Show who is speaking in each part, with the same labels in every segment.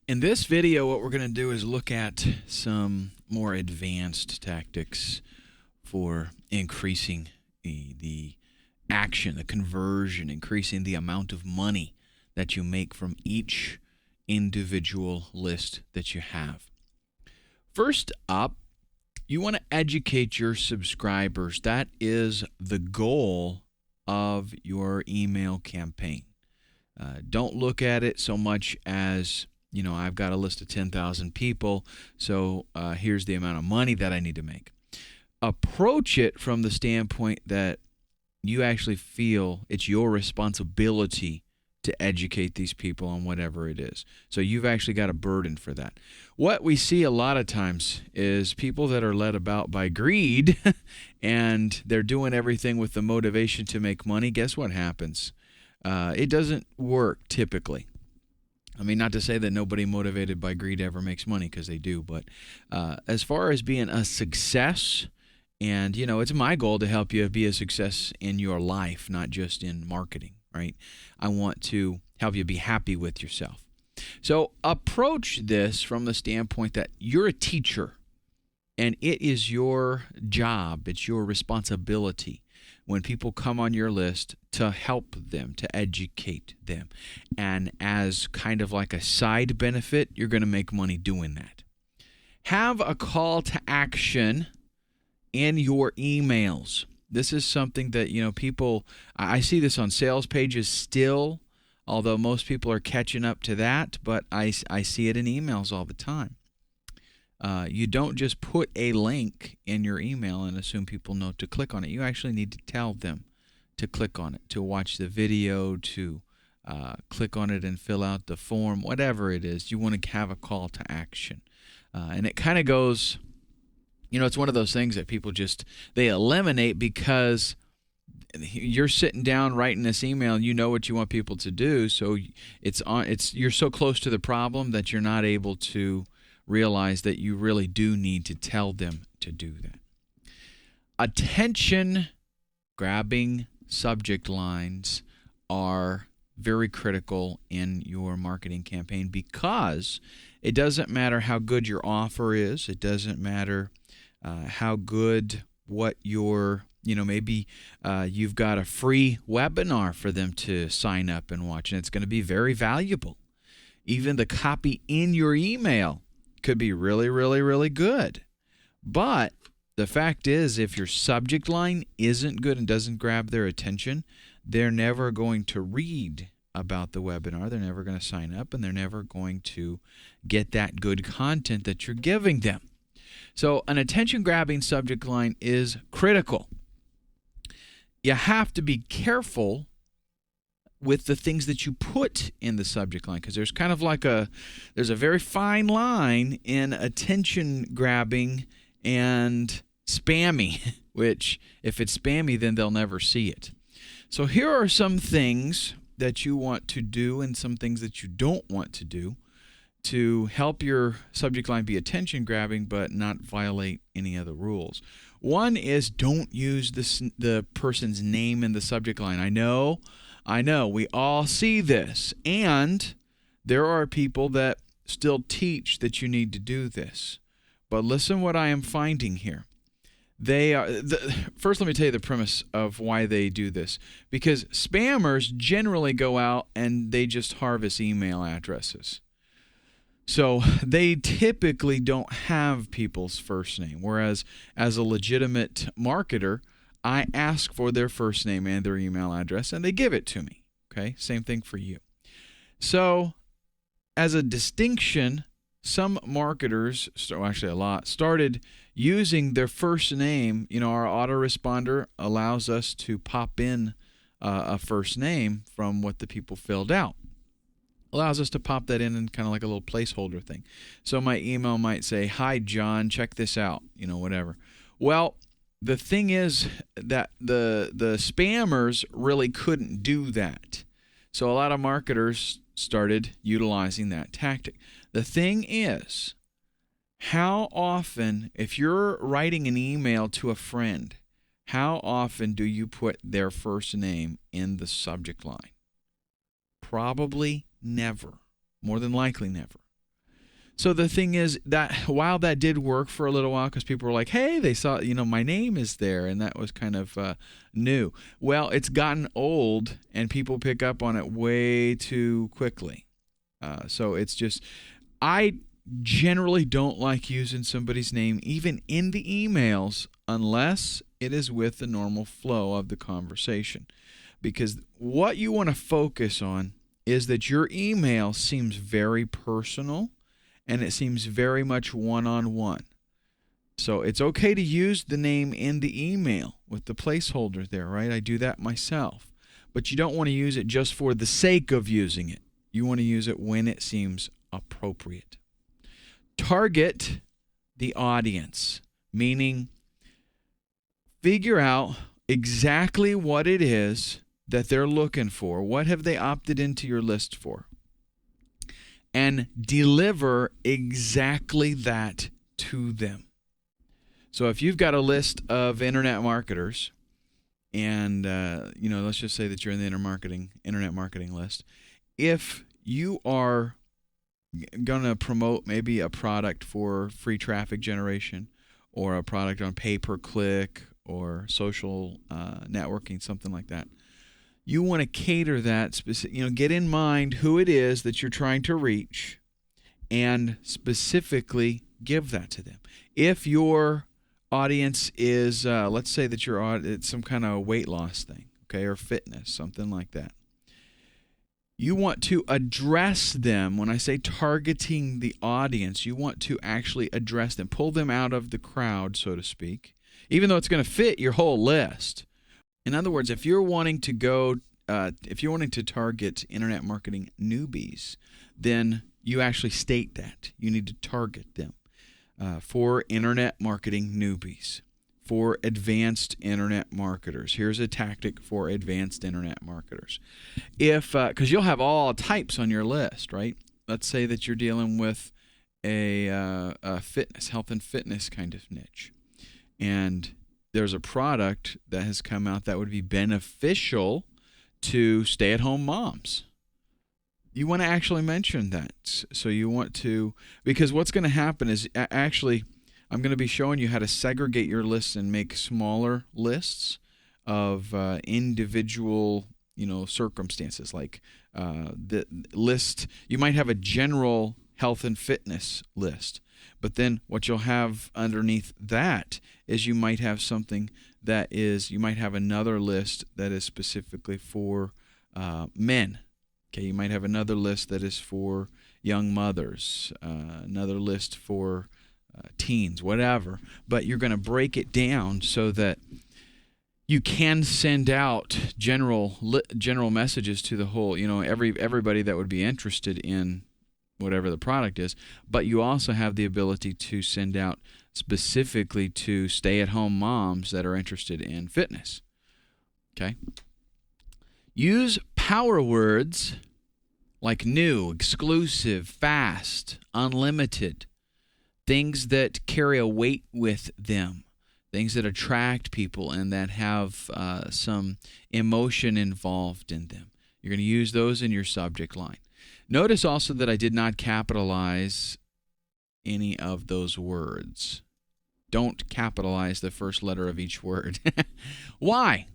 Speaker 1: In this video, what we're going to do is look at some more advanced tactics for increasing the action, the conversion, increasing the amount of money that you make from each individual list that you have. First up, you want to educate your subscribers. That is the goal of your email campaign. Don't look at it so much as, I've got a list of 10,000 people, so here's the amount of money that I need to make. Approach it from the standpoint that you actually feel it's your responsibility to educate these people on whatever it is. So you've actually got a burden for that. What we see a lot of times is people that are led about by greed and they're doing everything with the motivation to make money. Guess what happens? It doesn't work typically. I mean, not to say that nobody motivated by greed ever makes money, because they do, but as far as being a success, and it's my goal to help you be a success in your life, not just in marketing, right? I want to help you be happy with yourself. So approach this from the standpoint that you're a teacher, and it is your job, it's your responsibility when people come on your list to help them, to educate them. And as kind of like a side benefit, you're going to make money doing that. Have a call to action in your emails. This is something that, people, I see this on sales pages still, although most people are catching up to that, but I see it in emails all the time. You don't just put a link in your email and assume people know to click on it. You actually need to tell them to click on it, to watch the video, to click on it and fill out the form, whatever it is. You want to have a call to action. And it kind of goes, it's one of those things that people they eliminate because you're sitting down writing this email and you know what you want people to do. So you're so close to the problem that you're not able to realize that you really do need to tell them to do that. Attention-grabbing subject lines are very critical in your marketing campaign, because it doesn't matter how good your offer is. It doesn't matter how good what your, maybe you've got a free webinar for them to sign up and watch, and it's going to be very valuable. Even the copy in your email could be really, really, really good. But the fact is, if your subject line isn't good and doesn't grab their attention, they're never going to read about the webinar. They're never going to sign up, and they're never going to get that good content that you're giving them. So an attention-grabbing subject line is critical. You have to be careful with the things that you put in the subject line, because there's kind of like there's a very fine line in attention grabbing and spammy, which if it's spammy, then they'll never see it. So here are some things that you want to do and some things that you don't want to do to help your subject line be attention grabbing but not violate any other rules. One is, don't use the person's name in the subject line. I know, we all see this, and there are people that still teach that you need to do this. But listen what I am finding here. First, let me tell you the premise of why they do this. Because spammers generally go out and they just harvest email addresses. So they typically don't have people's first name, whereas as a legitimate marketer, I ask for their first name and their email address, and they give it to me. Okay, same thing for you. So as a distinction, some marketers, actually a lot, started using their first name. Our autoresponder allows us to pop in a first name from what the people filled out. Allows us to pop that in kind of like a little placeholder thing. So my email might say, "Hi, John, check this out," whatever. Well, the thing is that the spammers really couldn't do that. So a lot of marketers started utilizing that tactic. The thing is, how often, if you're writing an email to a friend, how often do you put their first name in the subject line? Probably never. More than likely never. So the thing is that while that did work for a little while, because people were like, hey, they saw, my name is there, and that was kind of new. Well, it's gotten old, and people pick up on it way too quickly. So it's just, I generally don't like using somebody's name, even in the emails, unless it is with the normal flow of the conversation. Because what you want to focus on is that your email seems very personal, and it seems very much one-on-one. So it's okay to use the name in the email with the placeholder there, right? I do that myself. But you don't want to use it just for the sake of using it. You want to use it when it seems appropriate. Target the audience, meaning figure out exactly what it is that they're looking for. What have they opted into your list for? And deliver exactly that to them. So if you've got a list of internet marketers, and let's just say that you're in the internet marketing list. If you are going to promote maybe a product for free traffic generation, or a product on pay-per-click or social networking, something like that, you want to cater that specific, get in mind who it is that you're trying to reach and specifically give that to them. If your audience is, let's say that it's some kind of weight loss thing, okay, or fitness, something like that. You want to address them. When I say targeting the audience, you want to actually address them, pull them out of the crowd, so to speak, even though it's going to fit your whole list. In other words, if you're wanting to target internet marketing newbies, then you actually state that. You need to target them for internet marketing newbies, for advanced internet marketers. Here's a tactic for advanced internet marketers. Because you'll have all types on your list, right? Let's say that you're dealing with a health and fitness kind of niche, and there's a product that has come out that would be beneficial to stay-at-home moms. You want to actually mention that. So you want to, because what's going to happen is actually, I'm going to be showing you how to segregate your lists and make smaller lists of individual, circumstances. Like the list, you might have a general health and fitness list. But then what you'll have underneath that is you might have you might have another list that is specifically for men. Okay, you might have another list that is for young mothers, another list for teens, whatever. But you're going to break it down so that you can send out general messages to the whole, everybody that would be interested in whatever the product is, but you also have the ability to send out specifically to stay-at-home moms that are interested in fitness. Okay? Use power words like new, exclusive, fast, unlimited, things that carry a weight with them, things that attract people and that have some emotion involved in them. You're going to use those in your subject line. Notice also that I did not capitalize any of those words. Don't capitalize the first letter of each word. Why?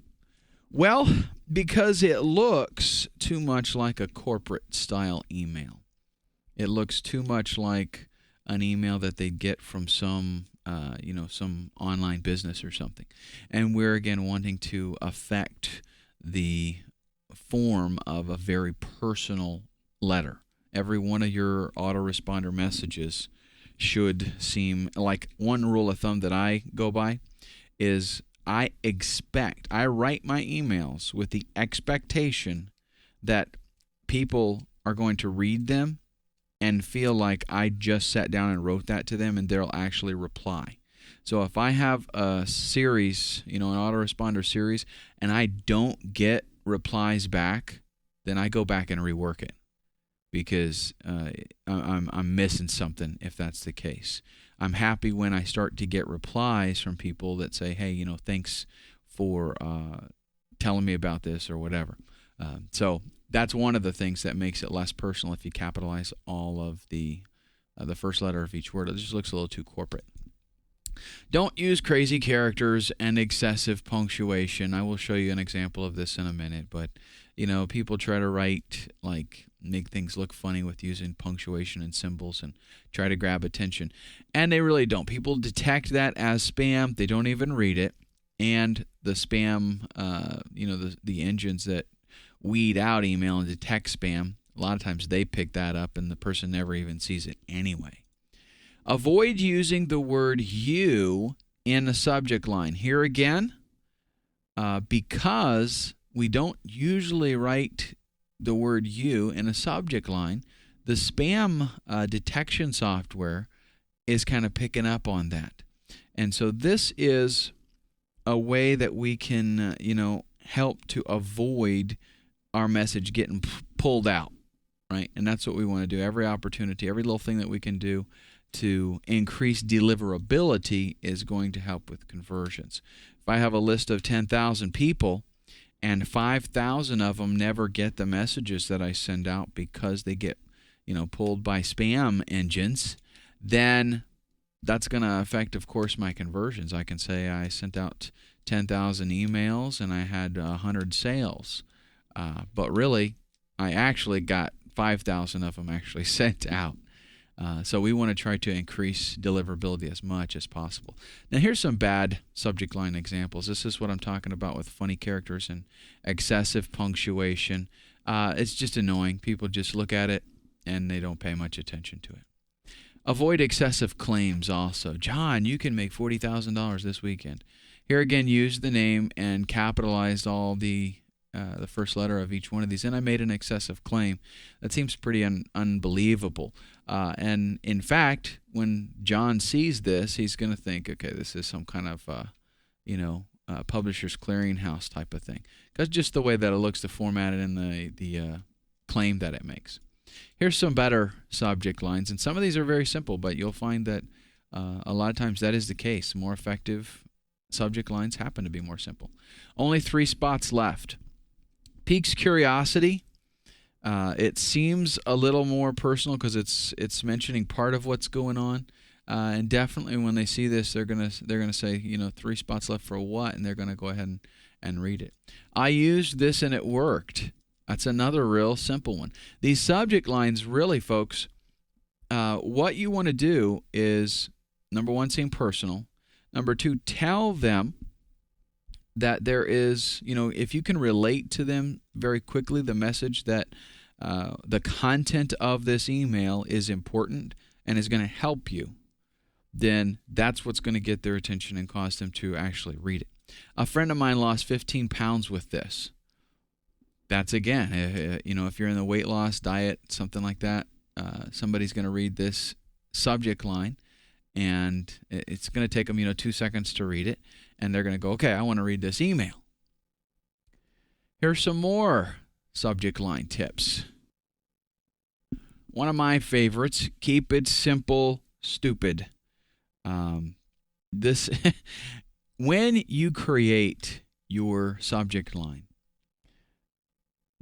Speaker 1: Well, because it looks too much like a corporate style email. It looks too much like an email that they'd get from some online business or something. And we're again wanting to affect the form of a very personal letter. Every one of your autoresponder messages should seem like, one rule of thumb that I go by is I write my emails with the expectation that people are going to read them and feel like I just sat down and wrote that to them and they'll actually reply. So if I have a series, an autoresponder series, and I don't get replies back, then I go back and rework it because I'm missing something if that's the case. I'm happy when I start to get replies from people that say, hey, thanks for telling me about this or whatever. So that's one of the things that makes it less personal if you capitalize all of the the first letter of each word. It just looks a little too corporate. Don't use crazy characters and excessive punctuation. I will show you an example of this in a minute, but people try to write, make things look funny with using punctuation and symbols and try to grab attention. And they really don't. People detect that as spam. They don't even read it. And the spam, the engines that weed out email and detect spam, a lot of times they pick that up and the person never even sees it anyway. Avoid using the word you in the subject line. Here again, because we don't usually write the word you in a subject line, the spam detection software is kind of picking up on that. And so this is a way that we can, help to avoid our message getting pulled out, right? And that's what we want to do. Every opportunity, every little thing that we can do to increase deliverability is going to help with conversions. If I have a list of 10,000 people and 5,000 of them never get the messages that I send out because they get, pulled by spam engines, then that's going to affect, of course, my conversions. I can say I sent out 10,000 emails and I had 100 sales, but really I actually got 5,000 of them actually sent out. So we want to try to increase deliverability as much as possible. Now here's some bad subject line examples. This is what I'm talking about with funny characters and excessive punctuation. It's just annoying. People just look at it and they don't pay much attention to it. Avoid excessive claims also. John, you can make $40,000 this weekend. Here again, use the name and capitalized all the first letter of each one of these, and I made an excessive claim. That seems pretty unbelievable. And in fact, when John sees this, he's going to think, okay, this is some kind of, publisher's clearinghouse type of thing. Because just the way that it looks, the formatted and the claim that it makes. Here's some better subject lines, and some of these are very simple, but you'll find that a lot of times that is the case. More effective subject lines happen to be more simple. Only 3 spots left. Piques curiosity. It seems a little more personal because it's mentioning part of what's going on, and definitely when they see this, they're gonna say, 3 spots left for what, and they're gonna go ahead and read it. I used this and it worked. That's another real simple one. These subject lines, really, folks, what you want to do is, number 1, seem personal. Number 2, tell them that there is, if you can relate to them very quickly, the message that the content of this email is important and is going to help you, then that's what's going to get their attention and cause them to actually read it. A friend of mine lost 15 pounds with this. That's, again, if you're in the weight loss diet, something like that, somebody's going to read this subject line, and it's going to take them, 2 seconds to read it, and they're going to go, okay, I want to read this email. Here's some more subject line tips. One of my favorites, keep it simple, stupid. When you create your subject line,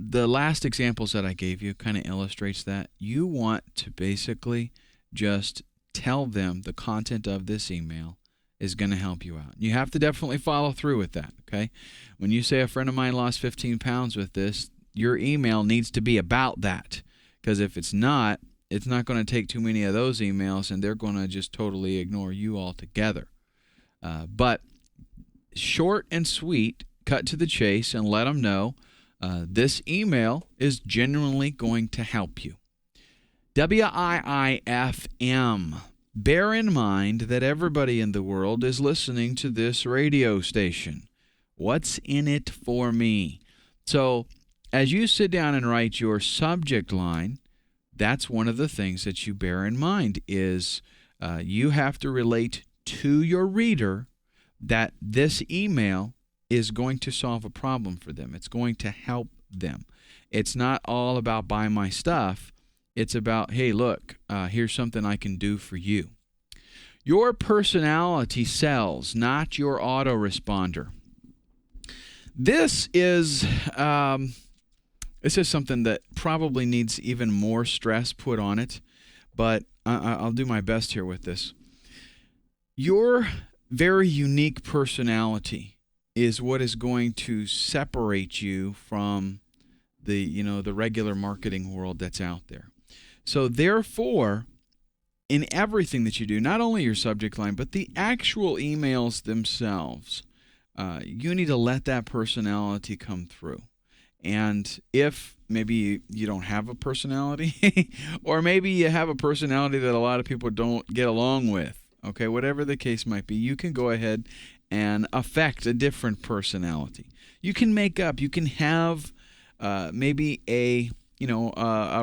Speaker 1: the last examples that I gave you kind of illustrates that. You want to basically just tell them the content of this email is going to help you out. You have to definitely follow through with that, okay? When you say a friend of mine lost 15 pounds with this, your email needs to be about that, because if it's not going to take too many of those emails, and they're going to just totally ignore you altogether. But short and sweet, cut to the chase, and let them know this email is genuinely going to help you. WIIFM. Bear in mind that everybody in the world is listening to this radio station. What's in it for me? So as you sit down and write your subject line, that's one of the things that you bear in mind is you have to relate to your reader that this email is going to solve a problem for them. It's going to help them. It's not all about buy my stuff. It's about, hey, look, here's something I can do for you. Your personality sells, not your autoresponder. This is something that probably needs even more stress put on it. but I'll do my best here with this. Your very unique personality is what is going to separate you from the regular marketing world that's out there. So therefore, in everything that you do, not only your subject line, but the actual emails themselves, you need to let that personality come through. And if maybe you don't have a personality, or maybe you have a personality that a lot of people don't get along with, okay, whatever the case might be, you can go ahead and affect a different personality. You can you can have maybe a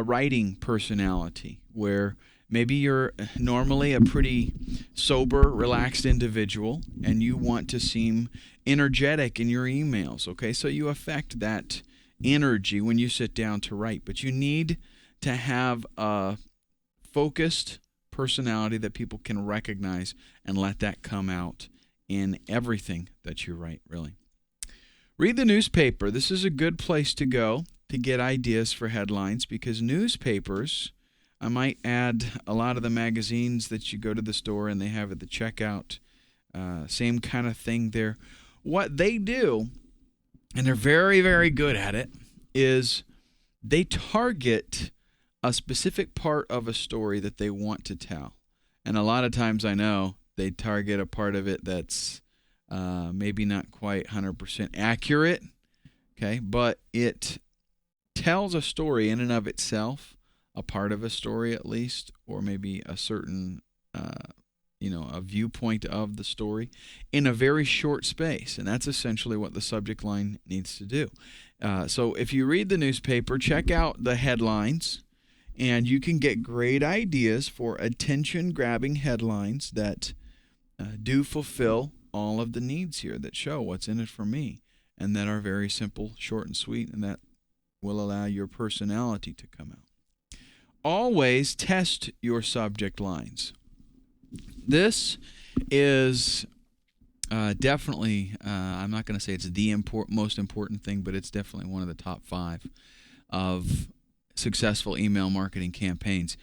Speaker 1: writing personality where maybe you're normally a pretty sober, relaxed individual, and you want to seem energetic in your emails, okay? So you affect that energy when you sit down to write, but you need to have a focused personality that people can recognize and let that come out in everything that you write, really. Read the newspaper. This is a good place to go to get ideas for headlines, because newspapers, I might add a lot of the magazines that you go to the store and they have at the checkout, same kind of thing there. What they do, and they're very, very good at it, is they target a specific part of a story that they want to tell. And a lot of times I know they target a part of it that's maybe not quite 100% accurate, okay, but it tells a story in and of itself, a part of a story at least, or maybe a certain a viewpoint of the story in a very short space. And that's essentially what the subject line needs to do. So if you read the newspaper, check out the headlines, and you can get great ideas for attention-grabbing headlines that do fulfill all of the needs here, that show what's in it for me, and that are very simple, short, and sweet, and that will allow your personality to come out. Always test your subject lines. This is definitely, I'm not going to say it's the most important thing, but it's definitely one of the top 5 of successful email marketing campaigns.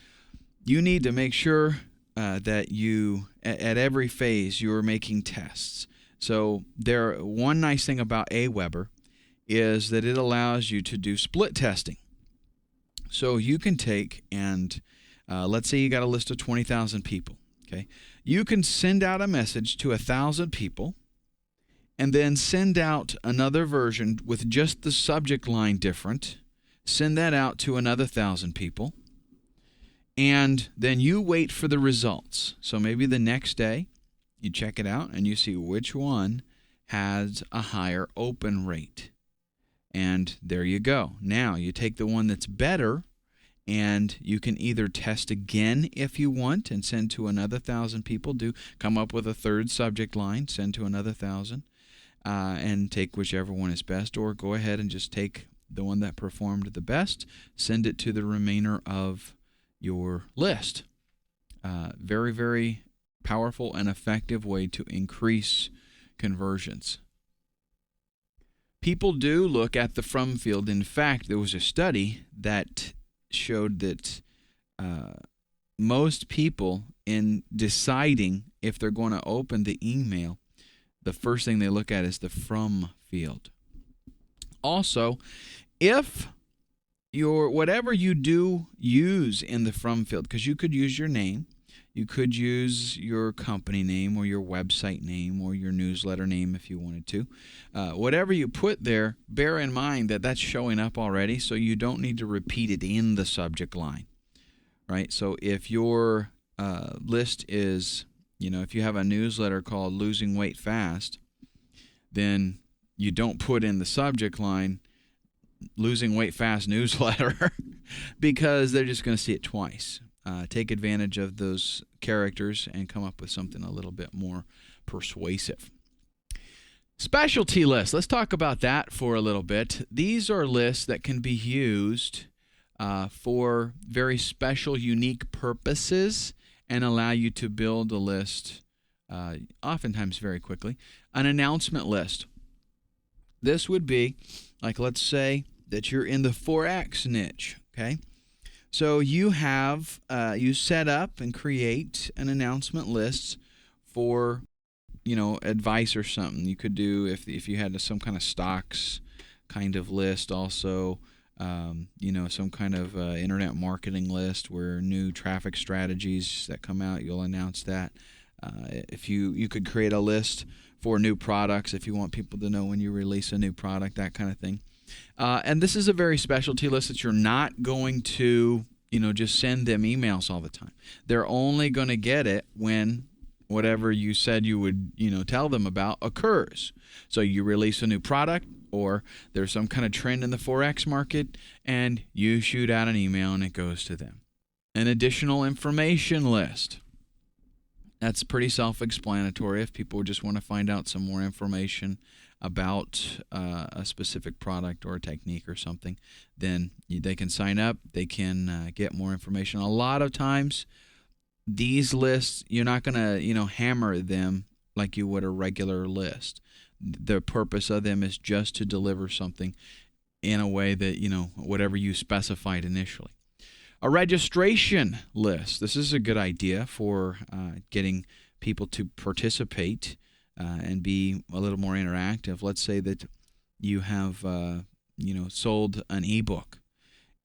Speaker 1: You need to make sure that you, at every phase, you're making tests. So one nice thing about Aweber is that it allows you to do split testing. So you can take and let's say you got a list of 20,000 people. Okay, you can send out a message to 1,000 people, and then send out another version with just the subject line different. Send that out to another 1,000 people, and then you wait for the results. So maybe the next day you check it out and you see which one has a higher open rate. And there you go. Now you take the one that's better, and you can either test again if you want and send to another 1,000 people. Come up with a third subject line, send to another 1,000, and take whichever one is best, or go ahead and just take the one that performed the best, send it to the remainder of your list. Very, very powerful and effective way to increase conversions. People do look at the from field. In fact, there was a study that showed that most people, in deciding if they're going to open the email, the first thing they look at is the from field. Also, if whatever you do use in the from field, because you could use your name, you could use your company name or your website name or your newsletter name if you wanted to. Whatever you put there, bear in mind that that's showing up already, so you don't need to repeat it in the subject line, right? So if your list is, if you have a newsletter called Losing Weight Fast, then you don't put in the subject line Losing Weight Fast newsletter because they're just going to see it twice. Take advantage of those characters and come up with something a little bit more persuasive. Specialty lists. Let's talk about that for a little bit. These are lists that can be used for very special, unique purposes and allow you to build a list oftentimes very quickly. An announcement list. This would be, like, let's say that you're in the Forex niche, okay? So you have you set up and create an announcement list for advice or something. You could do if you had some kind of stocks kind of list also. Some kind of internet marketing list where new traffic strategies that come out, you'll announce that. If you could create a list for new products if you want people to know when you release a new product, that kind of thing. And this is a very specialty list that you're not going to just send them emails all the time. They're only going to get it when whatever you said you would tell them about occurs. So you release a new product, or there's some kind of trend in the Forex market, and you shoot out an email and it goes to them. An additional information list. That's pretty self-explanatory. If people just want to find out some more information about a specific product or a technique or something, then they can sign up. They can get more information. A lot of times, these lists, you're not going to hammer them like you would a regular list. The purpose of them is just to deliver something in a way that whatever you specified initially. A registration list. This is a good idea for getting people to participate and be a little more interactive. Let's say that you have sold an ebook,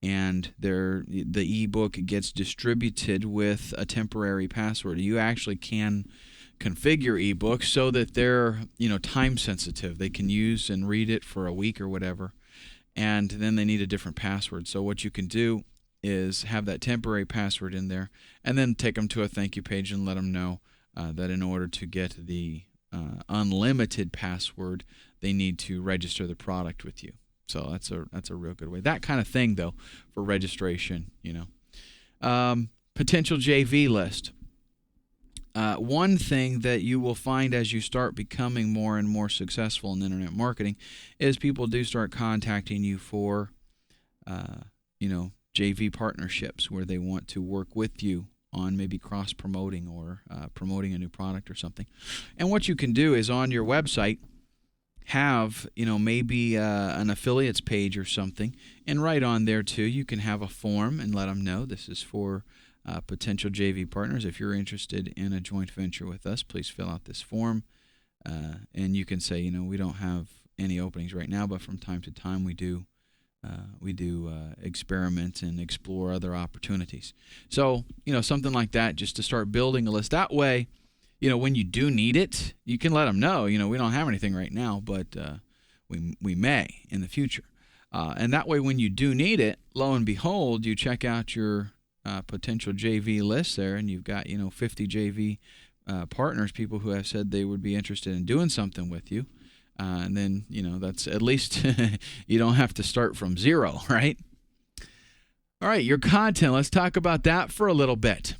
Speaker 1: and the ebook gets distributed with a temporary password. You actually can configure ebooks so that they're time sensitive. They can use and read it for a week or whatever, and then they need a different password. So what you can do is have that temporary password in there, and then take them to a thank you page and let them know that in order to get the unlimited password, they need to register the product with you. So that's a real good way. That kind of thing, though, for registration, potential JV list. One thing that you will find as you start becoming more and more successful in internet marketing is people do start contacting you for, JV partnerships where they want to work with you on maybe cross-promoting or promoting a new product or something. And what you can do is on your website have, maybe an affiliates page or something, and right on there too you can have a form and let them know this is for potential JV partners. If you're interested in a joint venture with us, please fill out this form, and you can say, we don't have any openings right now, but from time to time we do experiment and explore other opportunities. So, something like that, just to start building a list. That way, when you do need it, you can let them know, we don't have anything right now, but we may in the future. And that way, when you do need it, lo and behold, you check out your potential JV list there, and you've got 50 JV partners, people who have said they would be interested in doing something with you, and then that's at least you don't have to start from zero, right? All right, your content. Let's talk about that for a little bit.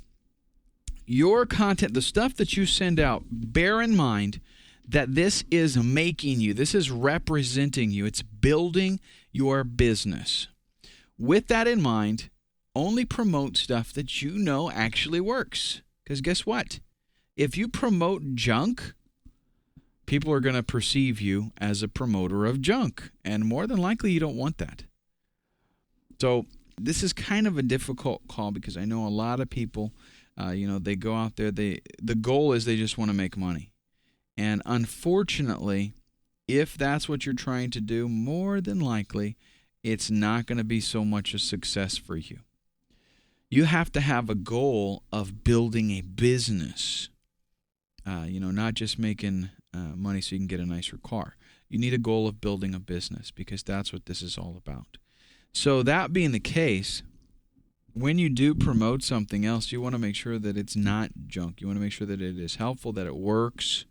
Speaker 1: Your content, the stuff that you send out, bear in mind that this is making you, this is representing you, it's building your business. With that in mind, only promote stuff that actually works. Because guess what? If you promote junk, people are going to perceive you as a promoter of junk. And more than likely, you don't want that. So this is kind of a difficult call because I know a lot of people, they go out there, the goal is they just want to make money. And unfortunately, if that's what you're trying to do, more than likely, it's not going to be so much a success for you. You have to have a goal of building a business, not just making money so you can get a nicer car. You need a goal of building a business because that's what this is all about. So that being the case, when you do promote something else, you want to make sure that it's not junk. You want to make sure that it is helpful, that it works,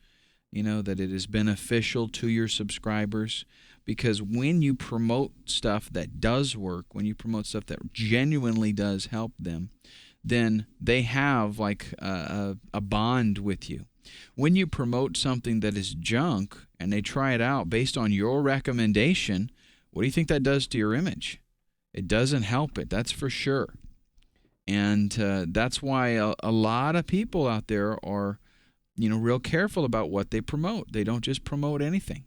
Speaker 1: that it is beneficial to your subscribers. Because when you promote stuff that does work, when you promote stuff that genuinely does help them, then they have like a bond with you. When you promote something that is junk and they try it out based on your recommendation, what do you think that does to your image? It doesn't help it, that's for sure. And that's why a lot of people out there are, real careful about what they promote. They don't just promote anything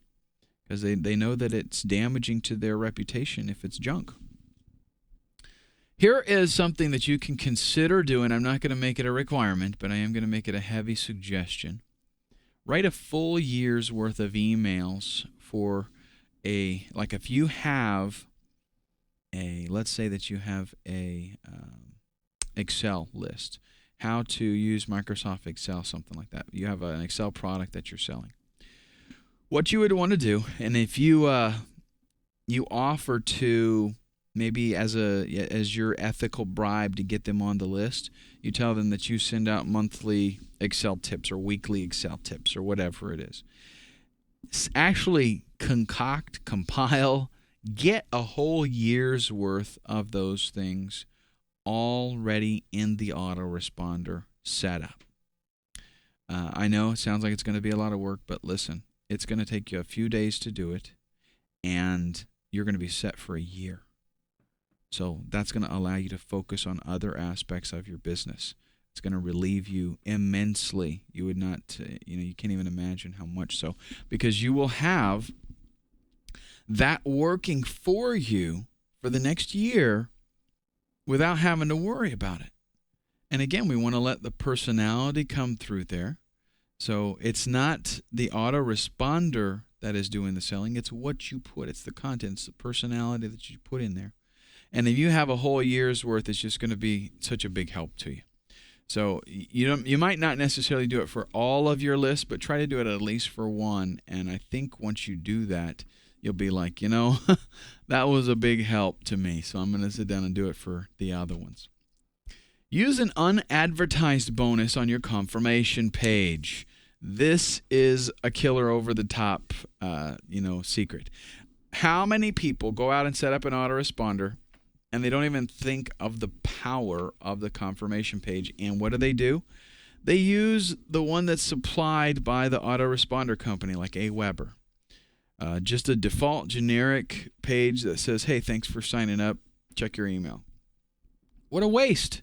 Speaker 1: because they know that it's damaging to their reputation if it's junk. Here is something that you can consider doing. I'm not going to make it a requirement, but I am going to make it a heavy suggestion. Write a full year's worth of emails for like if you have let's say that you have a Excel list, how to use Microsoft Excel, something like that. You have an Excel product that you're selling. What you would want to do, and if you offer to maybe as your ethical bribe to get them on the list, you tell them that you send out monthly Excel tips or weekly Excel tips or whatever it is. Actually compile, get a whole year's worth of those things already in the autoresponder setup. I know it sounds like it's going to be a lot of work, but listen, it's going to take you a few days to do it, and you're going to be set for a year. So that's going to allow you to focus on other aspects of your business. It's going to relieve you immensely. You would not, you can't even imagine how much so, because you will have that working for you for the next year without having to worry about it. And again, we want to let the personality come through there. So it's not the autoresponder that is doing the selling. It's what you put. It's the content. It's the personality that you put in there. And if you have a whole year's worth, it's just going to be such a big help to you. So you might not necessarily do it for all of your lists, but try to do it at least for one. And I think once you do that, you'll be like, that was a big help to me. So I'm going to sit down and do it for the other ones. Use an unadvertised bonus on your confirmation page. This is a killer over the top, secret. How many people go out and set up an autoresponder and they don't even think of the power of the confirmation page? And what do? They use the one that's supplied by the autoresponder company, like AWeber. Just a default generic page that says, hey, thanks for signing up. Check your email. What a waste.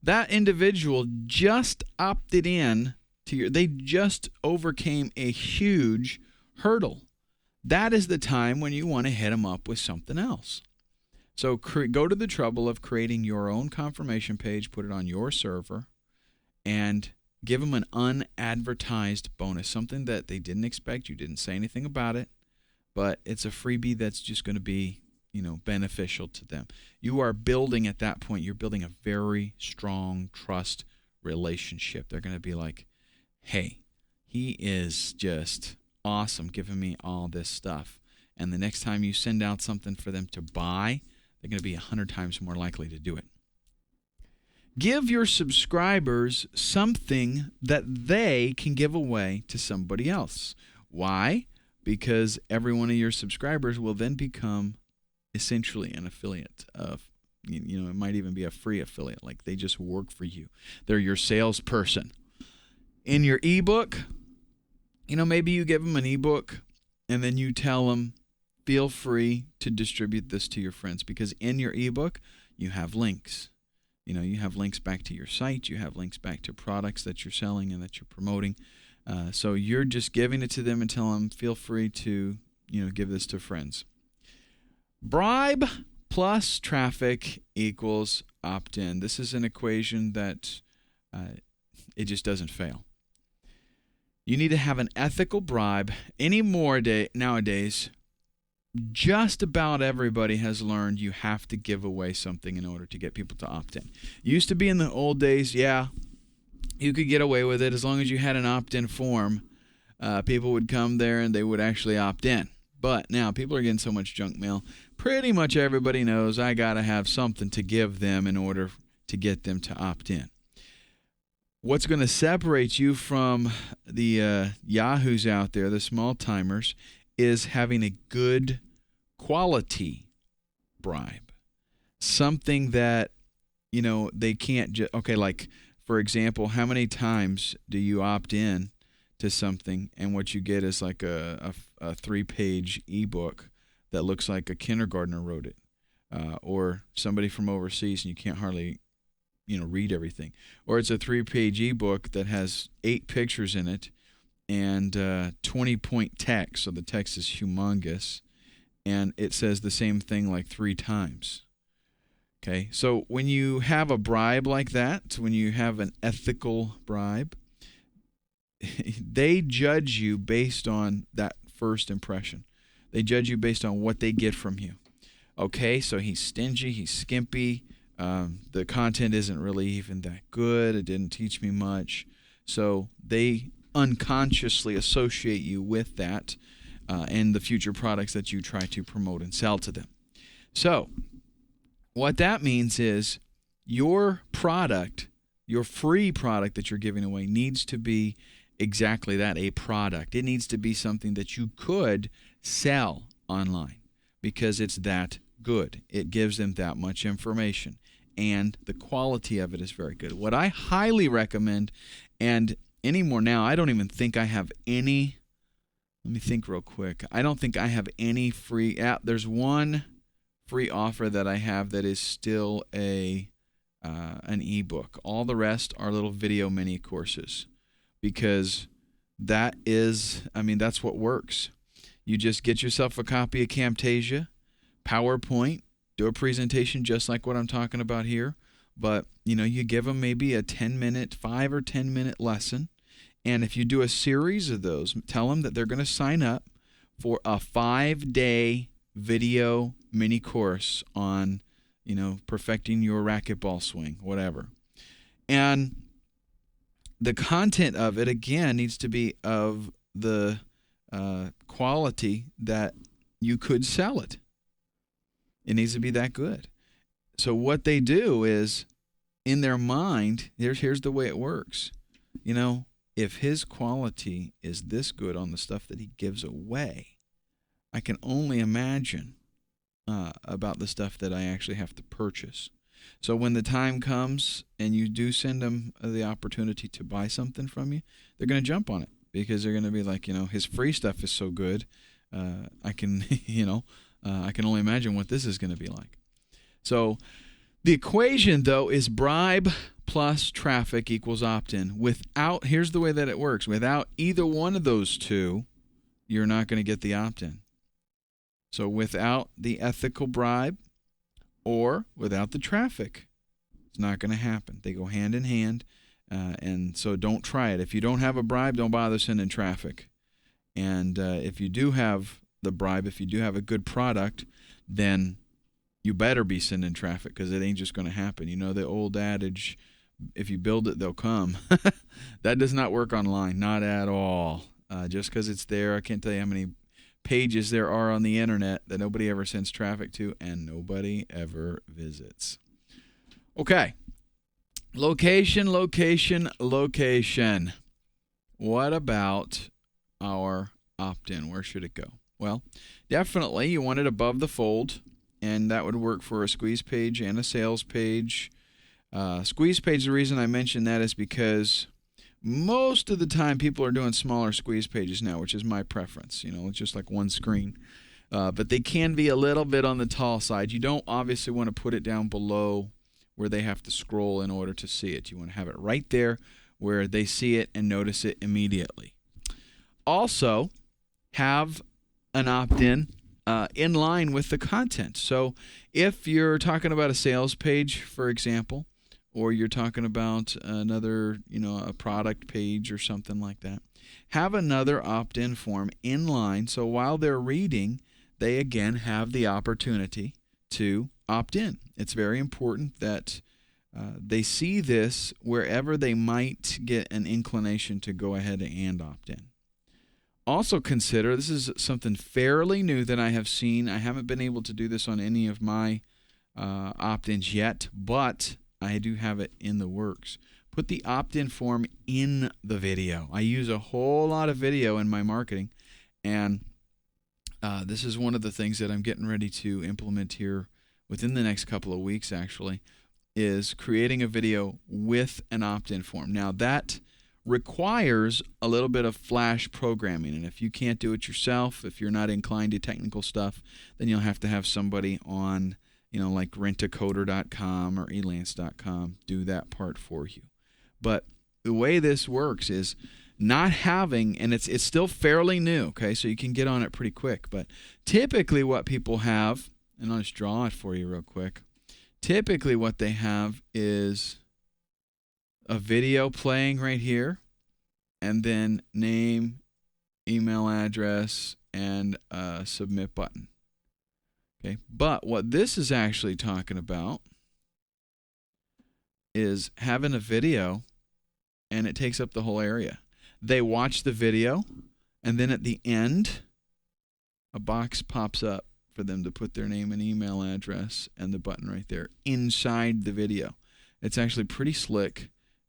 Speaker 1: That individual just opted in they just overcame a huge hurdle. That is the time when you want to hit them up with something else. So go to the trouble of creating your own confirmation page, put it on your server, and give them an unadvertised bonus, something that they didn't expect. You didn't say anything about it, but it's a freebie that's just going to be, beneficial to them. You are building at that point, you're building a very strong trust relationship. They're going to be like, hey, he is just awesome giving me all this stuff. And the next time you send out something for them to buy, they're going to be 100 times more likely to do it. Give your subscribers something that they can give away to somebody else. Why? Because every one of your subscribers will then become essentially an affiliate of, it might even be a free affiliate, like they just work for you. They're your salesperson. In your ebook, maybe you give them an ebook and then you tell them, feel free to distribute this to your friends, because in your ebook, you have links. You have links back to your site. You have links back to products that you're selling and that you're promoting. So you're just giving it to them and tell them, feel free to, give this to friends. Bribe plus traffic equals opt-in. This is an equation that it just doesn't fail. You need to have an ethical bribe. Nowadays, just about everybody has learned you have to give away something in order to get people to opt in. Used to be in the old days, you could get away with it as long as you had an opt-in form. People would come there and they would actually opt in. But now people are getting so much junk mail. Pretty much everybody knows I got to have something to give them in order to get them to opt in. What's going to separate you from the yahoos out there, the small timers, is having a good quality bribe. Something that, they can't just, like, for example, how many times do you opt in to something and what you get is like a 3-page ebook that looks like a kindergartner wrote it, or somebody from overseas and you can't hardly read everything, or it's a 3-page ebook that has 8 pictures in it and 20-point text, so the text is humongous, and it says the same thing like 3 times. Okay, so when you have a bribe like that, when you have an ethical bribe, they judge you based on that first impression. They judge you based on what they get from you. Okay, so he's stingy, he's skimpy, the content isn't really even that good, it didn't teach me much. So they unconsciously associate you with that and the future products that you try to promote and sell to them. So what that means is your product, your free product that you're giving away, needs to be exactly that, a product. It needs to be something that you could sell online because it's that good. It gives them that much information, and the quality of it is very good. What I highly recommend, and anymore now, I don't even think I have any, let me think real quick. I don't think I have any free app. There's one free offer that I have that is still an ebook. All the rest are little video mini courses because that is, that's what works. You just get yourself a copy of Camtasia, PowerPoint, do a presentation just like what I'm talking about here, but you give them maybe a 10-minute, 5 or 10-minute lesson, and if you do a series of those, tell them that they're going to sign up for a 5-day video mini course on, perfecting your racquetball swing, whatever. And the content of it, again, needs to be of the quality that you could sell it. It needs to be that good. So what they do is, in their mind, here's the way it works. If his quality is this good on the stuff that he gives away, I can only imagine about the stuff that I actually have to purchase. So when the time comes and you do send them the opportunity to buy something from you, they're going to jump on it because they're going to be like, his free stuff is so good. I can, I can only imagine what this is going to be like. So the equation, though, is bribe plus traffic equals opt-in. Here's the way that it works. Without either one of those two, you're not going to get the opt-in. So without the ethical bribe or without the traffic, it's not going to happen. They go hand in hand, and so don't try it. If you don't have a bribe, don't bother sending traffic. And if you do have the bribe, if you do have a good product, then you better be sending traffic because it ain't just going to happen. The old adage, if you build it, they'll come. That does not work online, not at all. Just because it's there, I can't tell you how many pages there are on the internet that nobody ever sends traffic to and nobody ever visits. Okay. Location. What about our opt-in? Where should it go? Well, definitely you want it above the fold, and that would work for a squeeze page and a sales page. Squeeze page, the reason I mention that is because most of the time people are doing smaller squeeze pages now, which is my preference. It's just like one screen. But they can be a little bit on the tall side. You don't obviously want to put it down below where they have to scroll in order to see it. You want to have it right there where they see it and notice it immediately. Also, have an opt-in in line with the content. So if you're talking about a sales page, for example, or you're talking about another, a product page or something like that, have another opt-in form in line so while they're reading, they again have the opportunity to opt in. It's very important that they see this wherever they might get an inclination to go ahead and opt in. Also consider, this is something fairly new that I have seen. I haven't been able to do this on any of my opt-ins yet, but I do have it in the works. Put the opt-in form in the video. I use a whole lot of video in my marketing, and this is one of the things that I'm getting ready to implement here within the next couple of weeks, actually, is creating a video with an opt-in form. Now, that requires a little bit of Flash programming, and if you can't do it yourself, if you're not inclined to technical stuff, then you'll have to have somebody on, like rentacoder.com or elance.com do that part for you. But the way this works is not having, and it's still fairly new, okay, so you can get on it pretty quick, but typically what people have, and I'll just draw it for you real quick, typically what they have is a video playing right here, and then name, email address, and a submit button. Okay, but what this is actually talking about is having a video, and it takes up the whole area. They watch the video, and then at the end, a box pops up for them to put their name and email address and the button right there inside the video. It's actually pretty slick.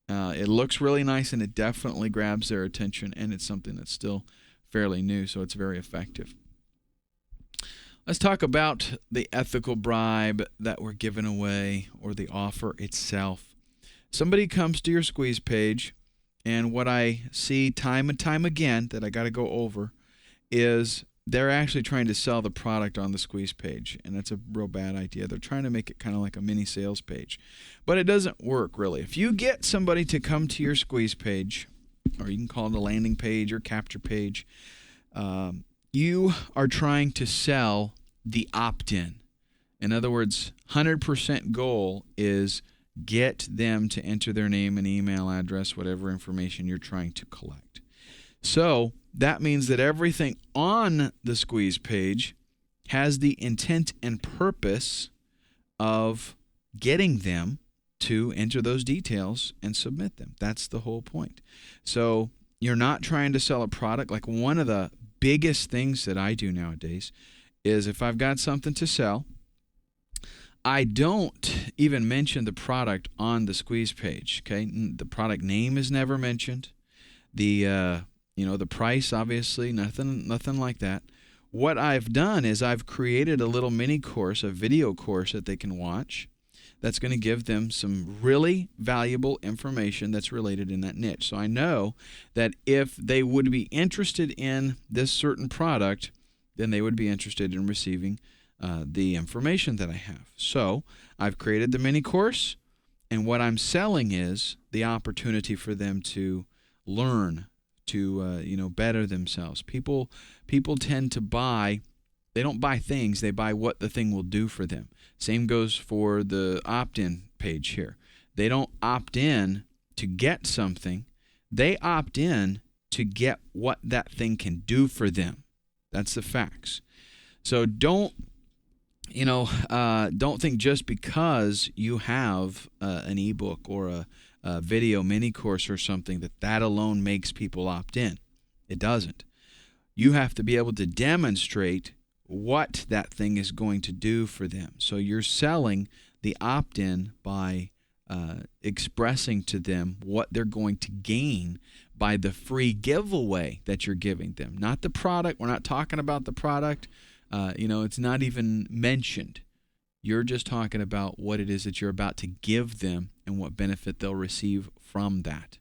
Speaker 1: It looks really nice, and it definitely grabs their attention, and it's something that's still fairly new, so it's very effective. Let's talk about the ethical bribe that we're giving away, or the offer itself. Somebody comes to your squeeze page, and what I see time and time again that I got to go over is they're actually trying to sell the product on the squeeze page, and that's a real bad idea. They're trying to make it kind of like a mini sales page, but it doesn't work really. If you get somebody to come to your squeeze page, or you can call it a landing page or capture page, you are trying to sell the opt-in. In other words, 100% goal is get them to enter their name and email address, whatever information you're trying to collect. So that means that everything on the squeeze page has the intent and purpose of getting them to enter those details and submit them. That's the whole point. So you're not trying to sell a product. Like, one of the biggest things that I do nowadays is, if I've got something to sell, I don't even mention the product on the squeeze page. Okay, the product name is never mentioned. The the price, obviously, nothing like that. What I've done is I've created a little mini course, a video course that they can watch, that's going to give them some really valuable information that's related in that niche. So I know that if they would be interested in this certain product, then they would be interested in receiving the information that I have. So I've created the mini course, and what I'm selling is the opportunity for them to learn, to better themselves. People tend to buy. They don't buy things, they buy what the thing will do for them. Same goes for the opt-in page here. They don't opt in to get something. They opt in to get what that thing can do for them. That's the facts. So don't think just because you have an ebook or a video mini course or something that alone makes people opt in. It doesn't. You have to be able to demonstrate what that thing is going to do for them. So you're selling the opt-in by expressing to them what they're going to gain by the free giveaway that you're giving them. Not the product. We're not talking about the product. It's not even mentioned. You're just talking about what it is that you're about to give them and what benefit they'll receive from that.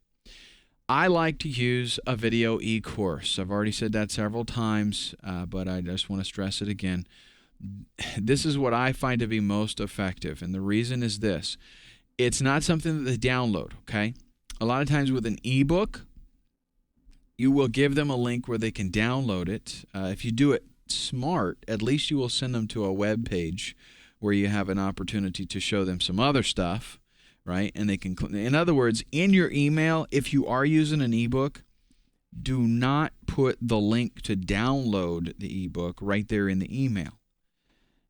Speaker 1: I like to use a video e-course. I've already said that several times, but I just want to stress it again. This is what I find to be most effective, and the reason is this. It's not something that they download, okay? A lot of times with an ebook, you will give them a link where they can download it. If you do it smart, at least you will send them to a web page where you have an opportunity to show them some other stuff, right? And they can, in other words, in your email, if you are using an ebook, do not put the link to download the ebook right there in the email.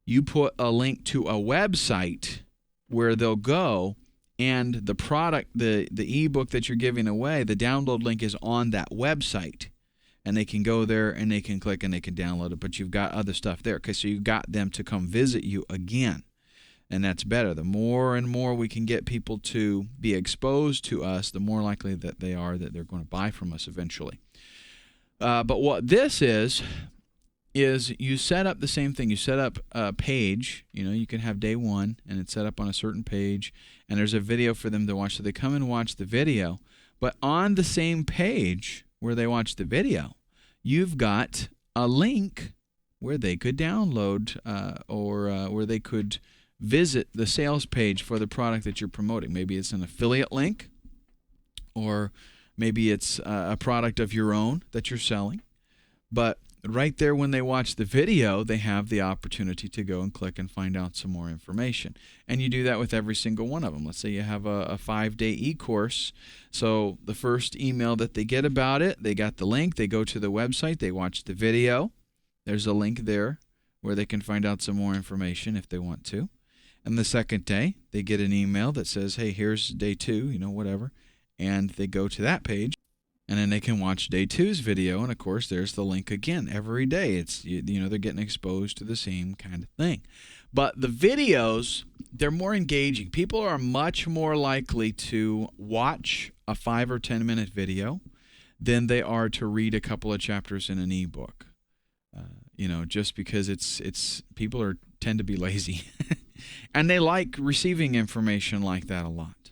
Speaker 1: You put a link to a website where they'll go, and the product, the ebook that you're giving away, the download link is on that website. And they can go there and they can click and they can download it, but you've got other stuff there. Okay, so you got them to come visit you again. And that's better. The more and more we can get people to be exposed to us, the more likely that they are that they're going to buy from us eventually. But what this is you set up the same thing. You set up a page. You can have day one, and it's set up on a certain page, and there's a video for them to watch. So they come and watch the video. But on the same page where they watch the video, you've got a link where they could download or where they could visit the sales page for the product that you're promoting. Maybe it's an affiliate link, or maybe it's a product of your own that you're selling. But right there when they watch the video, they have the opportunity to go and click and find out some more information. And you do that with every single one of them. Let's say you have a 5-day e-course. So the first email that they get about it, they got the link, they go to the website, they watch the video. There's a link there where they can find out some more information if they want to. And the second day, they get an email that says, hey, here's day 2, whatever. And they go to that page, and then they can watch day 2's video. And, of course, there's the link again. Every day, it's they're getting exposed to the same kind of thing. But the videos, they're more engaging. People are much more likely to watch a 5 or 10-minute video than they are to read a couple of chapters in an ebook. Just because it's people tend to be lazy. And they like receiving information like that a lot.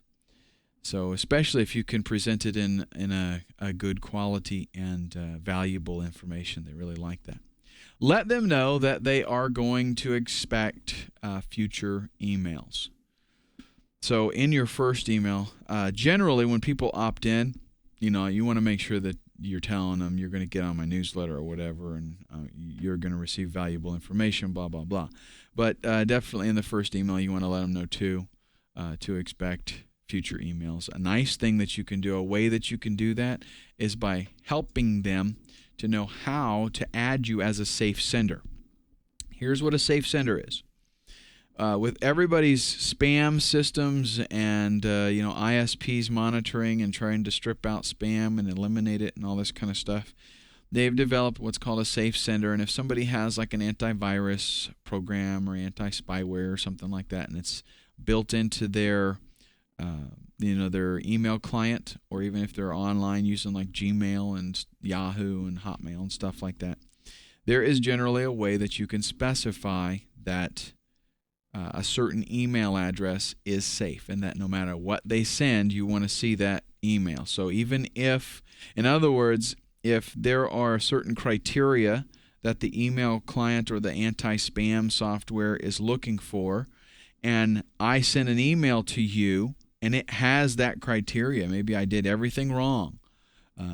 Speaker 1: So especially if you can present it in a good quality and valuable information, they really like that. Let them know that they are going to expect future emails. So in your first email, generally when people opt in, you want to make sure that you're telling them you're going to get on my newsletter or whatever, and you're going to receive valuable information, blah, blah, blah. But definitely in the first email, you want to let them know, too, to expect future emails. A nice thing that you can do, a way that you can do that, is by helping them to know how to add you as a safe sender. Here's what a safe sender is. With everybody's spam systems and ISPs monitoring and trying to strip out spam and eliminate it and all this kind of stuff, they've developed what's called a safe sender. And if somebody has like an antivirus program or anti-spyware or something like that, and it's built into their their email client, or even if they're online using like Gmail and Yahoo and Hotmail and stuff like that, there is generally a way that you can specify that a certain email address is safe, and that no matter what they send, you want to see that email. So even if, in other words, if there are certain criteria that the email client or the anti-spam software is looking for, and I send an email to you and it has that criteria, maybe I did everything wrong,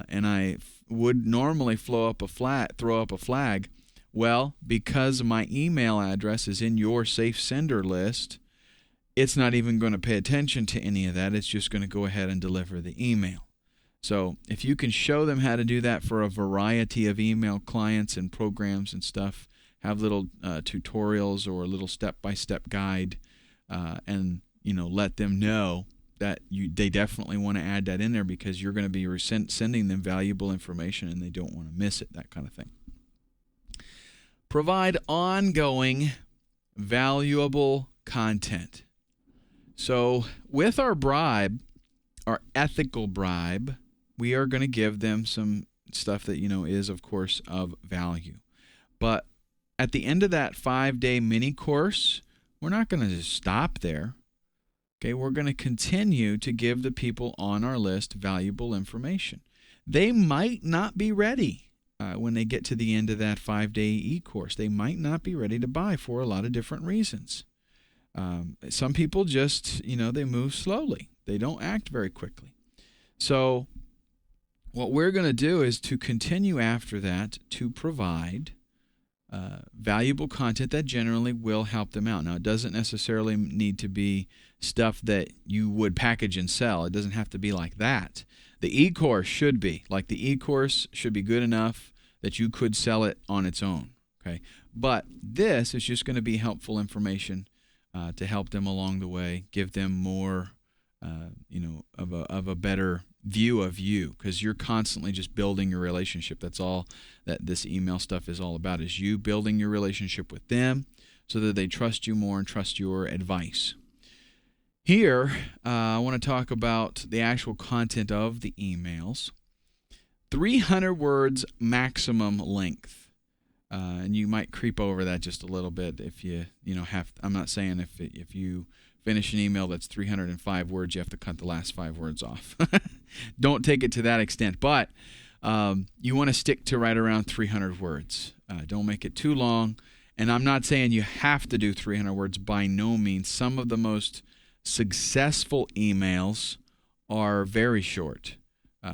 Speaker 1: and I would normally throw up a flag. Well, because my email address is in your safe sender list, it's not even going to pay attention to any of that. It's just going to go ahead and deliver the email. So if you can show them how to do that for a variety of email clients and programs and stuff, have little tutorials or a little step-by-step guide, and let them know that they definitely want to add that in there because you're going to be sending them valuable information and they don't want to miss it, that kind of thing. Provide ongoing, valuable content. So with our bribe, our ethical bribe, we are going to give them some stuff that, is, of course, of value. But at the end of that 5-day mini course, we're not going to just stop there. Okay, we're going to continue to give the people on our list valuable information. They might not be ready. When they get to the end of that 5-day e-course, they might not be ready to buy for a lot of different reasons. Some people just, they move slowly. They don't act very quickly. So what we're going to do is to continue after that to provide valuable content that generally will help them out. Now, it doesn't necessarily need to be stuff that you would package and sell. It doesn't have to be like that. The e-course should be. Like the e-course should be good enough that you could sell it on its own. Okay, but this is just going to be helpful information to help them along the way, give them more, of a better view of you, because you're constantly just building your relationship. That's all that this email stuff is all about, is you building your relationship with them so that they trust you more and trust your advice. Here, I want to talk about the actual content of the emails. 300 words maximum length. And you might creep over that just a little bit if you have. I'm not saying if you finish an email that's 305 words, you have to cut the last 5 words off. Don't take it to that extent. But you want to stick to right around 300 words. Don't make it too long. And I'm not saying you have to do 300 words by no means. Some of the most successful emails are very short,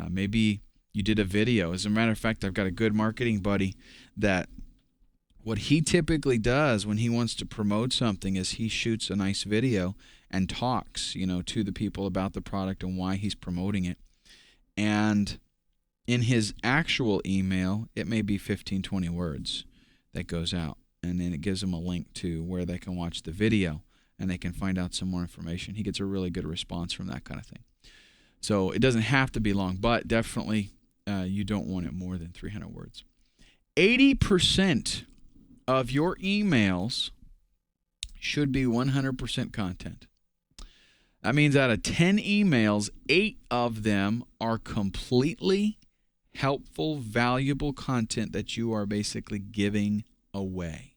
Speaker 1: maybe you did a video. As a matter of fact, I've got a good marketing buddy that what he typically does when he wants to promote something is he shoots a nice video and talks, to the people about the product and why he's promoting it. And in his actual email, it may be 15, 20 words that goes out. And then it gives them a link to where they can watch the video and they can find out some more information. He gets a really good response from that kind of thing. So it doesn't have to be long, but definitely you don't want it more than 300 words. 80% of your emails should be 100% content. That means out of 10 emails, 8 of them are completely helpful, valuable content that you are basically giving away.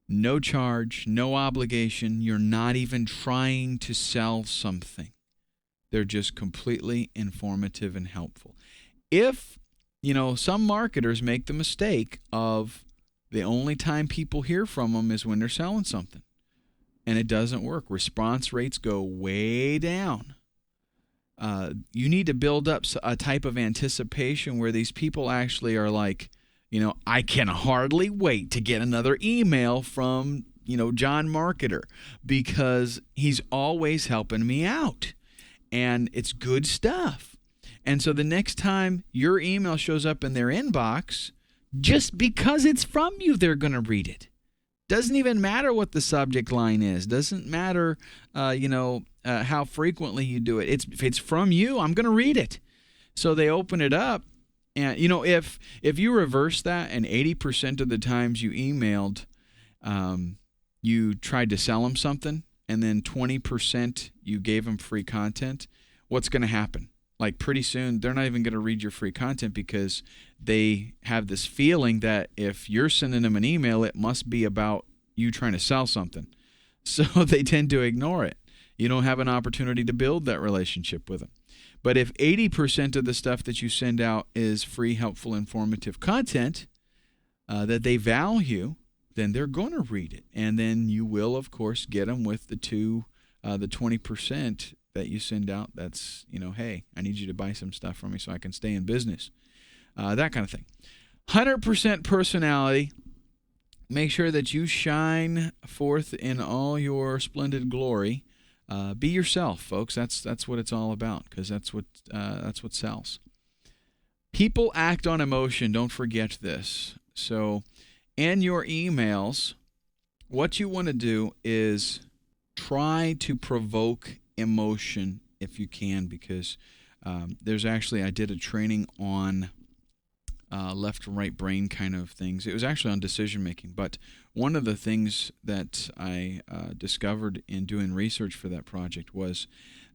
Speaker 1: No charge, no obligation. You're not even trying to sell something. They're just completely informative and helpful. If, some marketers make the mistake of the only time people hear from them is when they're selling something. And it doesn't work. Response rates go way down. You need to build up a type of anticipation where these people actually are like, I can hardly wait to get another email from, John Marketer, because he's always helping me out. And it's good stuff. And so the next time your email shows up in their inbox, just because it's from you, they're going to read it. Doesn't even matter what the subject line is. Doesn't matter, how frequently you do it. If it's from you, I'm going to read it. So they open it up. And, if you reverse that and 80% of the times you emailed, you tried to sell them something, and then 20% you gave them free content, what's going to happen? Like pretty soon, they're not even going to read your free content because they have this feeling that if you're sending them an email, it must be about you trying to sell something. So they tend to ignore it. You don't have an opportunity to build that relationship with them. But if 80% of the stuff that you send out is free, helpful, informative content that they value, then they're going to read it. And then you will, of course, get them with the 20% that you send out that's, hey, I need you to buy some stuff from me so I can stay in business. That kind of thing. 100% personality. Make sure that you shine forth in all your splendid glory. Be yourself, folks. That's what it's all about, because that's what sells. People act on emotion. Don't forget this. So in your emails, what you want to do is try to provoke emotion if you can, because I did a training on left and right brain kind of things. It was actually on decision making, but one of the things that I discovered in doing research for that project was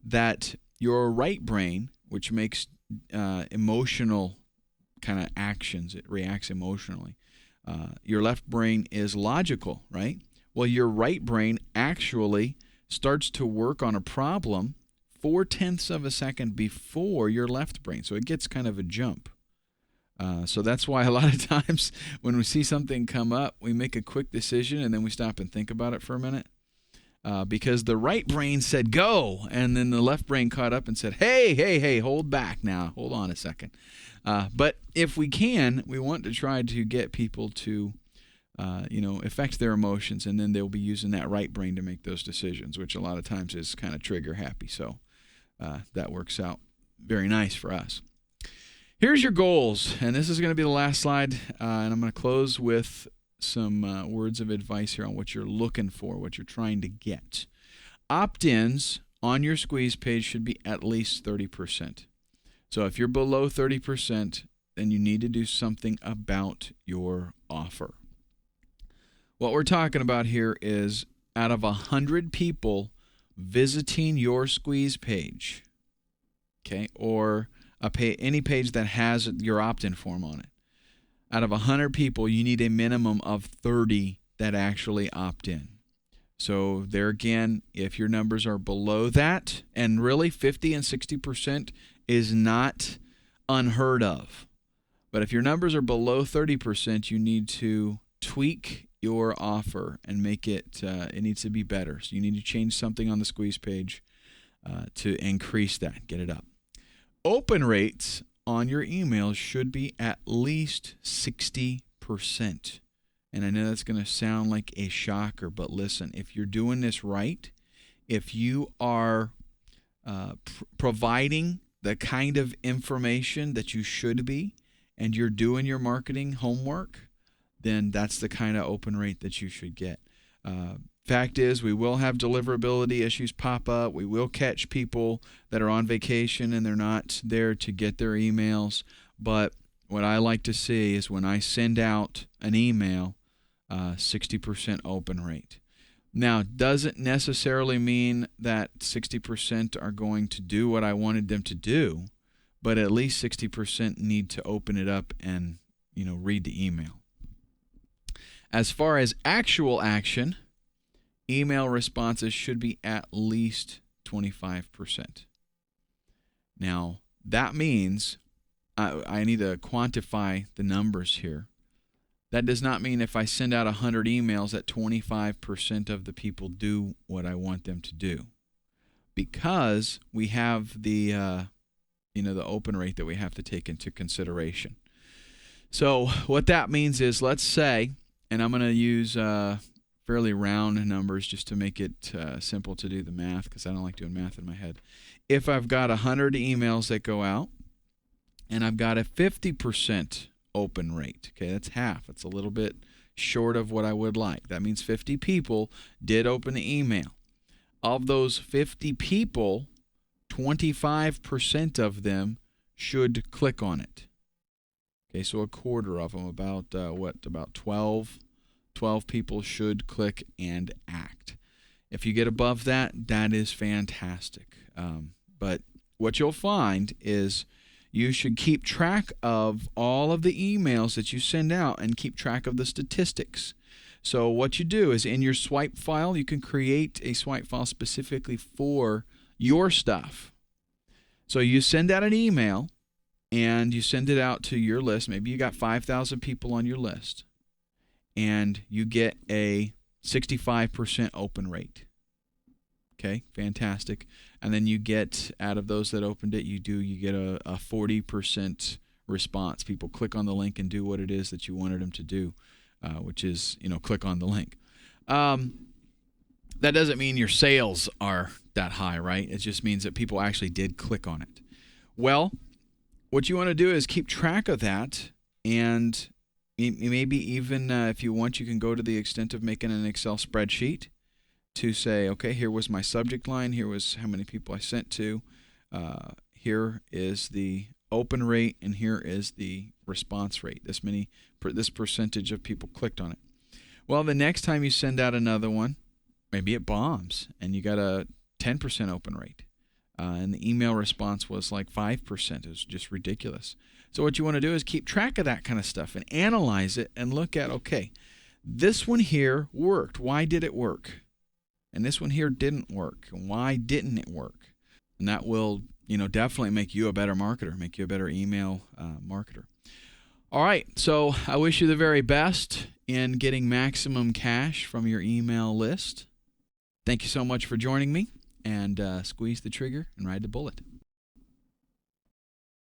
Speaker 1: that your right brain, which makes emotional kind of actions, it reacts emotionally. Your left brain is logical, right? Well, your right brain actually starts to work on a problem 0.4 of a second before your left brain. So it gets kind of a jump. So that's why a lot of times when we see something come up, we make a quick decision and then we stop and think about it for a minute. Because the right brain said go, and then the left brain caught up and said, hey, hold back now. Hold on a second. But if we can, we want to try to get people to affect their emotions, and then they'll be using that right brain to make those decisions, which a lot of times is kind of trigger happy. So that works out very nice for us. Here's your goals, and this is going to be the last slide, and I'm going to close with some words of advice here on what you're looking for, what you're trying to get. Opt-ins on your squeeze page should be at least 30%. So if you're below 30%, then you need to do something about your offer. What we're talking about here is out of 100 people visiting your squeeze page, okay, or any page that has your opt-in form on it, out of 100 people, you need a minimum of 30 that actually opt in. So there again, if your numbers are below that, and really 50 and 60% is not unheard of. But if your numbers are below 30%, you need to tweak your offer and make it, it needs to be better. So you need to change something on the squeeze page to increase that, get it up. Open rates on your emails should be at least 60%. And I know that's going to sound like a shocker, but listen, if you're doing this right, if you are providing the kind of information that you should be, and you're doing your marketing homework, then that's the kind of open rate that you should get. Fact is, we will have deliverability issues pop up. We will catch people that are on vacation and they're not there to get their emails. But what I like to see is when I send out an email, 60% open rate. Now, doesn't necessarily mean that 60% are going to do what I wanted them to do, but at least 60% need to open it up and, read the email. As far as actual action, email responses should be at least 25%. Now, that means I need to quantify the numbers here. That does not mean if I send out 100 emails that 25% of the people do what I want them to do, because we have the the open rate that we have to take into consideration. So what that means is, let's say, and I'm going to use fairly round numbers just to make it simple to do the math, because I don't like doing math in my head. If I've got 100 emails that go out and I've got a 50% open rate, okay, that's half. It's a little bit short of what I would like. That means 50 people did open the email. Of those 50 people, 25% of them should click on it. Okay, so a quarter of them, about 12 people should click and act. If you get above that, that is fantastic. But what you'll find is you should keep track of all of the emails that you send out and keep track of the statistics. So what you do is, in your swipe file, you can create a swipe file specifically for your stuff. So you send out an email and you send it out to your list. Maybe you got 5,000 people on your list, and you get a 65% open rate. Okay, fantastic. And then you get, out of those that opened it, you get a 40% response. People click on the link and do what it is that you wanted them to do, which is, click on the link. That doesn't mean your sales are that high, right? It just means that people actually did click on it. Well, what you want to do is keep track of that, and maybe even if you want, you can go to the extent of making an Excel spreadsheet to say, okay, here was my subject line, here was how many people I sent to, here is the open rate, and here is the response rate. This percentage of people clicked on it. Well, the next time you send out another one, maybe it bombs and you got a 10% open rate, and the email response was like 5%. It was just ridiculous. So what you want to do is keep track of that kind of stuff and analyze it and look at, okay, this one here worked. Why did it work? And this one here didn't work. Why didn't it work? And that will, definitely make you a better marketer, make you a better email marketer. All right, so I wish you the very best in getting maximum cash from your email list. Thank you so much for joining me, and squeeze the trigger and ride the bullet.